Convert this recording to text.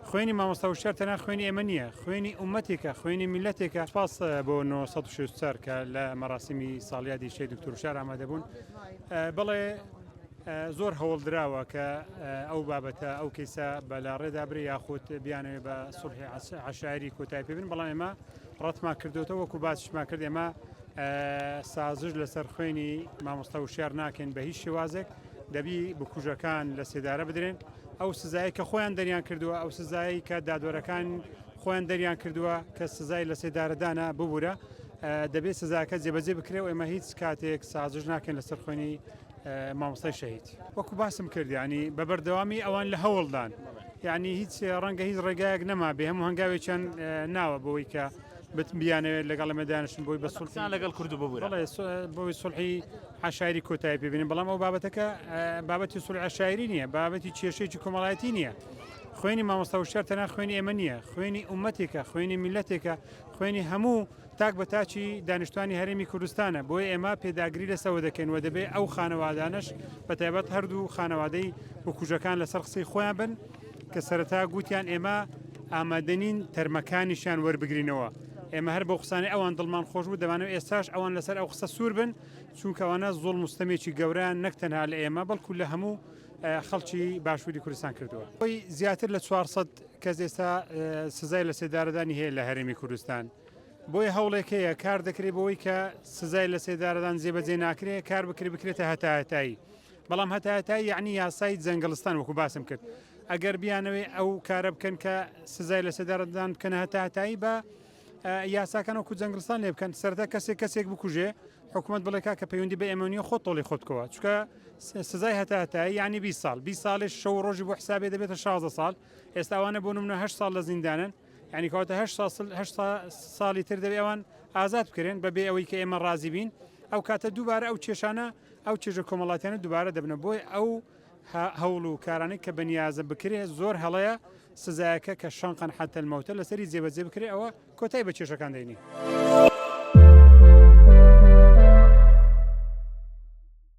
خوێنی مامۆستا و شار تەنها خوێنی ئێمە نییە، خوێنی ئومەتێکە، خوێنی میلەتێکە. سپاس بۆ 964 کە لە مەراسیمی ساڵیادی شەید دکتۆر شار ئامادەبوون. بەڵێ زۆر هەوڵدراوە کە ئەو بابەتە ئەو کەیسە بەلاڕێدا برێ یاخود بیانەوێ بە سوڵحی عەشایری کۆتایی پێ بن، بەڵام ئێمە ڕەتمان کردوتەوە وەکو باسیشمان کرد ئێمە سازش لەسەر خوێنی مامۆستا و شار ناکەین بە هیچ شێوازێک، دەبی بکوژەکان لە سێدارە بدرێن. ئەو سزایی کە خۆیان دەریان کردووە، ئەو سزایی کە دادوەرەکان خۆیان دەریان کردووە کە سزای لە سێدارەدانە ببوورە، دەبێت سزاکە جێبەجێ بکرێ و ئێمە هیچ کاتێک سازش ناکەین لەسەر خوێنی مامۆستای شەهید. وەکو باسم کرد ینی بە بەردەوامی ئەوان لە هەوڵدان، یعنی هیچ ڕەنگە هیچ ڕێگایەک نەما بێ، هەموو هەنگاوێکیان ناوە بۆی کە بیانەوێت لەگەڵ ئەمە دانیشن بۆی بە سوڵحیان لەگەڵ کورد ببوورە بۆی سوڵحی عەشایری کۆتایی پێبینین، بەڵام ئەو بابەتەکە بابەتی سوڵحی عەشایری نییە، بابەتی کێشەیەکی کۆمەڵایەتی نییە. خوێنی مامۆستا و شار تەنها خوێنی ئێمە نییە، خوێنی ئومەتێکە، خوێنی میلەتێکە، خوێنی هەموو تاک بە تاچی دانیشتوانی هەرێمی کوردستانە. بۆیە ئێمە پێداگری لەسەوە دەکەین و دەبێت ئەو خانەوادانش بەتایبەت هەردوو خانەوادەی وەکوژەکان لەسەر قسەی خۆیان بن کە سەرەتا گوتیان ئێمە ئامادەنین تەرمەکانیشان وەربگرینەوە. ئێمە هەر بە قسانی ئەوان دڵمان خۆش بوو، دەمانەوێت ئێستاش ئەوان لەسەر ئەو قسە سوور بن، چونکە ئەوانە زۆڵ مستەمێکی گەورەیان نەک تەنها لە ئێمە بەڵکو لە هەموو خەڵکی باشووری کوردستان کردووە. خۆی زیاتر لە 400 کەس ئێستا سزای لە سێدارەدانی هەیە لە هەرێمی کوردستان. بۆی هەوڵێکەیە کار دەکرێت بۆی کە سزای لە سێدارەدان جێبەجێ ناکرێت، کار بکرێتە هەتایەتایی. بەڵام هەتایەتایی یعنی یاسای جەنگەڵستان وەکو باسم کرد. ئەگەر بیانەوێ ئەو کارە بکەن کە سزای لە سێدارەدان بکەنە هەتایەتایی بە یاساکان وەکو جەنگڵستان لێ بکەن، سەرەتا کەسێک بکوژێ حکوومەت بڵێ کە پەیوەندی بە ئێمەنیە خۆت تۆڵی خۆت بکەوە، چونکە سزای هەتایەتایی یعنی 20 ساڵ، 20 ساڵش شەو ڕۆژی بۆ حسابێ دەبێتە 16 ساڵ. ئێستا ئەوانە بۆ نمونە 8 ساڵ لە زیندانن، یعنی کەواتە 8 ساڵی تر دەبێت ئەوان ئازاد بکرێن بەبێ ئەوەی کە ئێمە ڕازی بین. ئەو کاتە دووبارە ئەو کێشانە ئەو چێژە کۆمەڵاتیانە دووبارە دەبنە. بۆی ئەو هەوڵ و کارانەی کە بەنیازە بکرێ زۆر هەڵەیە سزایەکە کە شەنقەن حەتە المەوتە لەسەری جێبەجێ بکرێ، ئەوە کۆتایی بە کێشەکان دەینی.